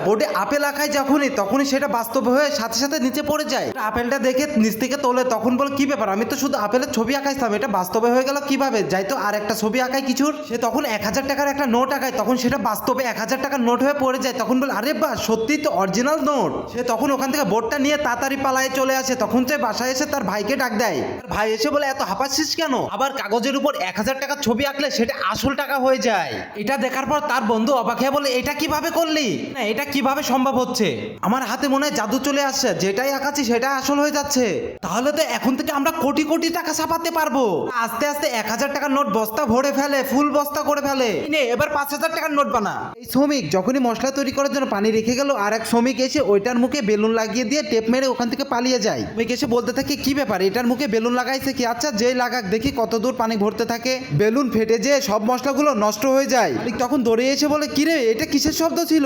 বোর্ডে আপেল আঁকায় যখনই তখনই সেটা বাস্তব হয়ে সাথে সাথে নিচে পড়ে যায়। আপেলটা দেখে নিচ থেকে তোলে, তখন বলে কি ব্যাপার, আমি তো শুধু আপেলের ছবি আঁকাইছিলাম, এটা বাস্তবে হয়ে গেল কিভাবে? যাই তো আর একটা ছবি আঁকাই কিছুর। সে তখন 1000 টাকার একটা নোট আঁকায়, তখন সেটা বাস্তবে 1000 টাকার নোট হয়ে পড়ে যায়। তখন বলে আরে বাহ, সত্যি তো অরিজিনাল নোট। সে তখন ওখান থেকে বোর্ডটা নিয়ে তাড়াতাড়ি পালায় চলে আসে। তখন সে বাসায় এসে তার ভাইকে ডাক দেয়। তার ভাই এসে বলে এত হাঁপাচ্ছিস কেন? আবার কাগজের উপর 1000 টাকার ছবি আঁকলে সেটা আসল টাকা হয়ে যায়। এটা দেখার পর তার বন্ধু অবাক হয়ে বলে এটা কিভাবে করলি? না এটা কিভাবে সম্ভব হচ্ছে? আমার হাতে মনে হয় জাদু চলে আসছে, যেটাই আঁকাচ্ছি সেটা আসল হয়ে যাচ্ছে। তাহলে তো এখন থেকে আমরা কোটি কোটি টাকা ছাপাতে পারবো। আস্তে আস্তে 1000 টাকার নোট বস্তা ভরে ফেলে, ফুল বস্তা করে ফেলে। নে এবার 5000 টাকার নোট বানা। এই শ্রমিক যখনই মশলা তৈরি করার জন্য পানি রেখে গেল, আর এক শ্রমিক এসে ওইটার মুখে বেলুন লাগিয়ে দিয়ে টেপ মেরে ওখান থেকে পালিয়ে যায়। শ্রমিক এসে বলতে থাকে কি ব্যাপার, এটার মুখে বেলুন লাগাইছে কি? আচ্ছা যেই লাগাক দেখি কত দূর পানি ভরতে থাকে। বেলুন ফেটে যেয়ে সব মশলাগুলো নষ্ট হয়ে যায়। তখন দৌড়ে এসে বলে কিরে এটা কিসের শব্দ ছিল?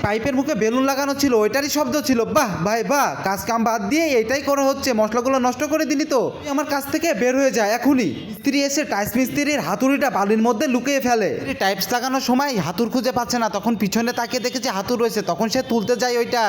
পাইপের মুখে বেলুন লাগানো ছিল, ওইটারই শব্দ ছিল। বাহ ভাই বাহ, কাজ কাম বাদ দিয়ে এটাই করা হচ্ছে, মশলাগুলো নষ্ট করে দিলি তো। আমার কাছ থেকে বের হয়ে যায় এখনই। মিস্ত্রি এসে টাইলস মিস্ত্রির হাতুড়িটা বালির মধ্যে লুকিয়ে ফেলে। টাইপস লাগানোর সময় হাতুর খুঁজে পাচ্ছে না, তখন পিছনে তাকিয়ে দেখেছে হাতুর রয়েছে। তখন সে তুলতে যায় ওইটা,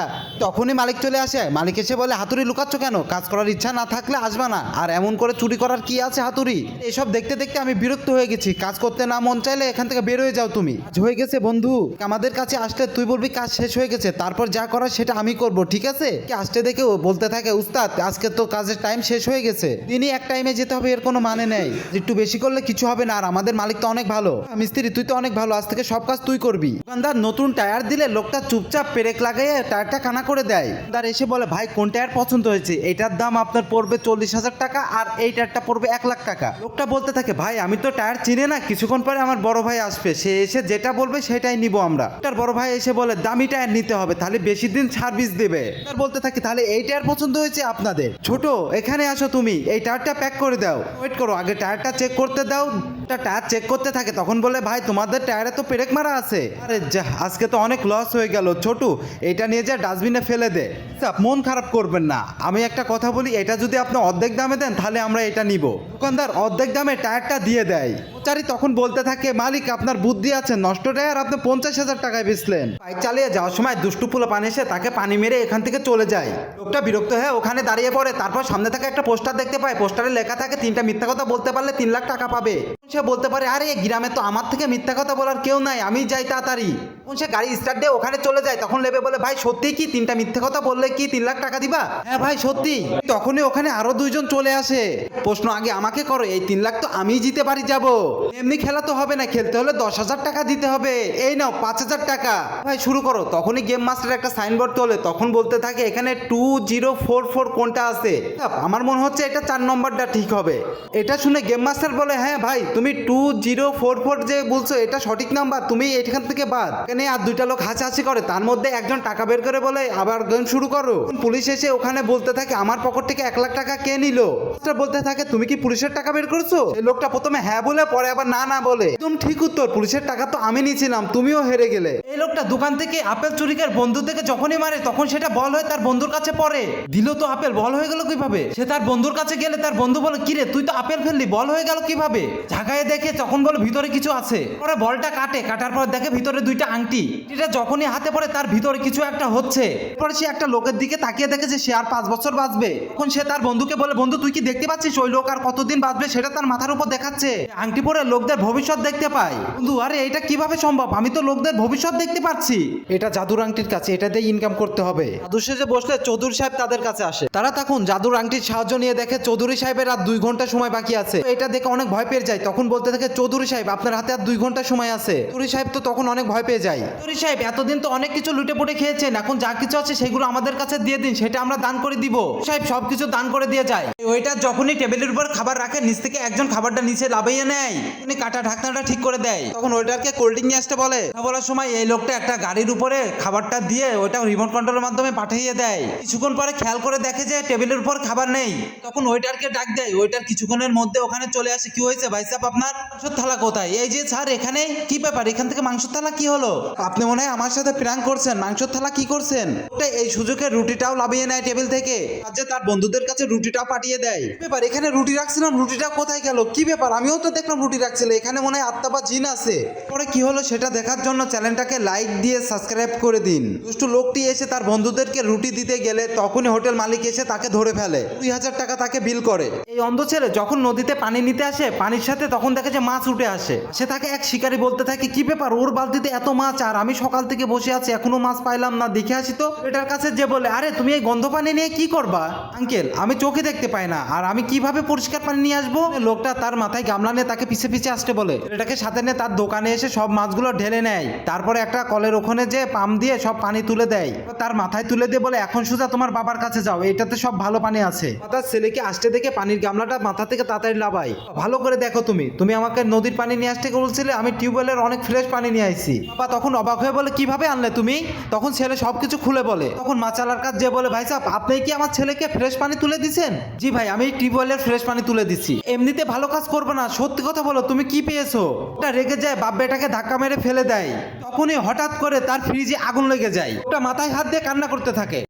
তখনই মালিক চলে আসে। মালিক এসে বলে হাতুড়ি লুকাচ্ছ কেন? কাজ করার ইচ্ছা না থাকলে আসবা না, আর এমন করে চুরি করার কি আছে হাতুড়ি? এসব দেখতে দেখতে আমি বিরক্ত হয়ে গেছি, কাজ করতে না মন চাইলে এখান থেকে বের হয়ে যাও তুমি। হয়ে গেছে বন্ধু, আমাদের কাছে আসলে তুই বলবি কাজ শেষ হয়ে গেছে, তারপর যা করার সেটা আমি করব, ঠিক আছে? আসতে দেখে ও বলতে থাকে উস্তাদ আজকে তো কাজের টাইম শেষ হয়ে গেছে, দিনই এক টাইমে যেতে হবে এর কোনো মানে নেই, একটু বেশি করলে কিছু হবে না, আর আমাদের মালিক তো অনেক ভালো। মিস্ত্রি তুই তো অনেক ভালো, আজ থেকে সব কাজ তুই করবি। দোকানদার নতুন টায়ার দিলে লোকটা চুপচাপ পেরেক লাগাইয়ে টায়ারটা কানা করে দেয়। দোকানদার এসে বলে ভাই কোন টায়ার পছন্দ হয়েছে? এটার দাম আপনার পড়বে 40,000 টাকা, আর এই টায়ারটা পড়বে 1 লাখ টাকা। লোকটা বলতে থাকে ভাই আমি তো টায়ার চিনি না, কিছুক্ষণ পরে আমার বড় ভাই আসবে, সে এসে যেটা বলবে সেটাই নিব আমরা। তার বড় ভাই এসে বলে দামি টায়ার নিতে হবে, তাহলে বেশি দিন সার্ভিস দেবে। তার বলতে থাকে তাহলে এই টায়ার পছন্দ হয়েছে আপনাদের? ছোট এখানে আসো, তুমি এই টায়ারটা প্যাক করে দাও। ওয়েট করো, আগে টায়ারটা চেক করতে দাও। টায়ার চেক করতে থাকে, তখন বলে ভাই তোমাদের টায়ারে তো পেরেক মারা আছে। আরে যা, আজকে তো অনেক লস হয়ে গেল। ছোটু এটা নিয়ে যা ডাস্টবিনে ফেলে দে। মন খারাপ করবেন না, আমি একটা কথা বলি, এটা যদি আপনি অর্ধেক দামে দেন তাহলে আমরা এটা নিব। দোকানদার অর্ধেক দামে টায়ারটা দিয়ে দেয়। চারি তখন বলতে থাকে মালিক আপনার বুদ্ধি আছে, নষ্ট টায়ার আপনি 50,000 টাকায় বেচলেন। বাইক চালিয়ে যাওয়ার সময় দুষ্টু পোলা পানি এসে তাকে পানি মেরে এখান থেকে চলে যায়। লোকটা বিরক্ত হয়ে ওখানে দাঁড়িয়ে পড়ে। তারপর সামনে থেকে একটা পোস্টার দেখতে পায়, পোস্টারে লেখা থাকে 3টা মিথ্যা কথা বলতে পারলে 3 লাখ টাকা পাবে। সে বলতে পারে আরে এই গ্রামে তো আমার থেকে মিথ্যা কথা বলার কেউ নাই, আমি যাই তাড়াতাড়ি। সে গাড়ি স্টার্ট দিয়ে ওখানে চলে যায়। তখন লেবে বলে ভাই সত্যি কি 3টা মিথ্যা কথা বললে কি 3 লাখ টাকা দিবা? হ্যাঁ ভাই সত্যি। তখনই ওখানে আরো 2 জন চলে আসে। প্রশ্ন আগে আমাকে করো, এই 3 লাখ তো আমি জিতে পারি যাব। এমনি খেলা তো হবে না, খেলতে হলে 10,000 টাকা দিতে হবে। এই নাও 5,000 টাকা। ভাই শুরু করো। তখনই গেম মাস্টার একটা সাইনবোর্ড তোলে, তখন বলতে থাকে এখানে 2044 কোনটা আছে? আমার মনে হচ্ছে এটা 4 নম্বরটা ঠিক হবে। এটা শুনে গেম মাস্টার বলে হ্যাঁ ভাই তুমি 2044 যে বলছো এটা সঠিক নাম্বার, তুমি এখান থেকে বাদ। এখানে আর 2টা লোক হাসাহাসি করে, তার মধ্যে একজন টাকা বের করে বলে আবার গেম শুরু করো। পুলিশ এসে ওখানে বলতে থাকে আমার পকেট থেকে 1 লাখ টাকা কে নিল? বলতে থাকে তুমি কি পুলিশের টাকা বের করছো? এই লোকটা প্রথমে হ্যাঁ বলে পরে আবার না না বলে। একদম ঠিক উত্তর, পুলিশের টাকা তো আমি নিয়েছিলাম, তুমিও হেরে গেলে। এই লোকটা দোকান থেকে আপেল চুরিকার বন্ধু থেকে যখনই মারে তখন সেটা বল হয়ে তার বন্ধুর কাছে পড়ে। দিল তো আপেল, বল হয়ে গেল কিভাবে? সে তার বন্ধুর কাছে গেলে তার বন্ধু বলে কিরে তুই তো আপেল ফেললি, বল হয়ে গেল কিভাবে? ঝাঁকায়ে দেখে তখন বলে ভিতরে কিছু আছে। পরে বলটা কাটার পর দেখে ভিতরে 2টা আংটি। এটা যখনই হাতে পড়ে তার ভিতরে কিছু একটা হচ্ছে। পরে সে একটা লোকের দিকে তাকিয়ে দেখে যে সে আর 5 বছর বাঁচবে। তখন সে তার বন্ধুকে বলে বন্ধু তুই কি দেখতে পাচ্ছিস ওই লোক আর কতদিন বাঁচবে? সেটা তার মাথার উপর দেখাচ্ছে। আংটি পরে লোকদের ভবিষ্যৎ দেখতে পায়। বন্ধু আরে এটা কিভাবে সম্ভব? আমি তো লোকদের ভবিষ্যৎ দেখতে পাচ্ছি। এটা জাদুর আংটির কাছে, এটা দিয়ে ইনকাম করতে হবে। জাদু সেজে বসলে চৌধুরী সাহেব তাদের কাছে আসে। তারা তখন জাদুর আংটির সাহায্য নিয়ে দেখে চৌধুরী সাহেবের আর 2 ঘন্টা সময় বাকি আছে। এটা দেখে অনেক ভয় পেয়ে যায়। তখন বলতে থাকে চৌধুরী সাহেব আপনার হাতে আর 2 ঘন্টা সময় আছে। চৌধুরী সাহেব তো তখন অনেক ভয় পেয়ে যায়। চৌধুরী সাহেব এতদিন তো অনেক কিছু লুটে পুটে খেয়েছেন, এখন যা কিছু আছে সেগুলো আমাদের কাছে দিয়ে দিন, সেটা আমরা দান করে দিব। সাহেব সবকিছু দান করে দিয়ে যায়। ওইটা যখনই টেবিলের উপর খাবার রাখে নিচ থেকে একজন খাবারটা নিচে লাভাইয়ে নেয়, উনি কাটা ঢাকনাটা ঠিক করে দেয়। তখন ওইটাকে কোল্ড ড্রিঙ্ক নিয়ে আসতে বলে। বলার সময় এই লোকটা একটা গাড়ির উপরে খাবারটা দিয়ে ওইটা রিমোট কন্ট্রোলের মাধ্যমে পাঠিয়ে দেয়। কিছুক্ষণ পরে খেয়াল করে দেখে যে টেবিলের উপর খাবার নেই। তখন ওইটারকে ডাক দেয়। ওইটার কিছুক্ষণের মধ্যে ওখানে চলে আসে। কি হয়েছে ভাই সাহেব আপনার মাংসের থালা কোথায়? এই যে স্যার এখানে। কি ব্যাপার, এখান থেকে মাংসের থালা কি হলো? আপনি মনে হয় আমার সাথে প্র্যাঙ্ক করছেন। মাংসের থালা কি করছেন? এই সুযোগে রুটিটাও লাভিয়ে নেয় টেবিল থেকে, আর যে তার বন্ধুদের কাছে রুটিটাও পাঠিয়ে দেয়। কি ব্যাপার, এখানে রুটি রাখছিলাম, রুটিটা কোথায় গেল? কি ব্যাপার, আমিও তো দেখলাম রুটি রাখছিল। এখানে মনে হয় আত্মা বা জিন আছে। পরে কি হলো সেটা দেখার জন্য চ্যানেলটাকে লাইক দিয়ে সাবস্ক্রাইব করে দিন। দুষ্টু লোকটি এসে তার বন্ধুদেরকে রুটি দিতে গেলে তখনই হোটেল মালিক এসে তাকে ধরে ফেলে, 2000 টাকা তাকে বিল করে। এই অন্ধ ছেলে যখন নদীতে পানি নিতে আসে, পানির সাথে তখন দেখে যে মাছ উঠে আসে। সে তাকে এক শিকারী বলতে থাকে, কি ব্যাপার, ওর বালতিতে এত মাছ আর আমি সকাল থেকে বসে আছি এখনো মাছ পাইলাম না, দেখে আসি তো। এটার কাছে যে বলে, আরে তুমি এই গন্ধ পানি নিয়ে কি করবা? আঙ্কেল, আমি চোখে দেখতে পাই না, আর আমি কিভাবে পরিষ্কার পানি নিয়ে আসবো? লোকটা তার মাথায় গামলা নিয়ে তাকে পিছে পিছে আসতে বলে। এটাকে সাথে নিয়ে তার দোকানে এসে সব মাছগুলো ঢেলে নেয়। তারপরে একটা কলের ওখানে যে পাম্প দিয়ে সব পানি তুলে দেয়, তার মাথায় তুলে দিয়ে বলে, এখন সোজা তোমার বাবার কাছে যাও, এটাতে সব ভালো পানি আছে। তার ছেলেকে আসতে দেখে পানির গামলাটা মাথা থেকে তাড়াতাড়ি লাভাই। ভালো করে দেখো, তুমি আমাকে নদীর পানি নিয়ে আসতে বলছিলে, আমি টিউবওয়েলের অনেক ফ্রেশ পানি নিয়ে আইছি। বাবা তখন অবাক হয়ে বলে, কিভাবে আনলে তুমি? তখন ছেলে সবকিছু খুলে বলে। তখন মাচালার কাজ যে বলে, ভাই সাহেব আপনি কি আমার ছেলেকে ফ্রেশ পানি তুলে দিছেন? জি ভাই, আমি টিউবওয়েলের ফ্রেশ পানি তুলে দিচ্ছি। এমনিতে ভালো কাজ করবে না, সত্যি কথা বলো, তুমি কি পেয়েছো? ওটা রেগে যায়, বাপ বেটাকে ধাক্কা মেরে ফেলে দেয়। তখনই হঠাৎ করে তার ফ্রিজে আগুন লেগে যায়। ওটা মাথায় হাত দিয়ে কান্না করতে থাকে।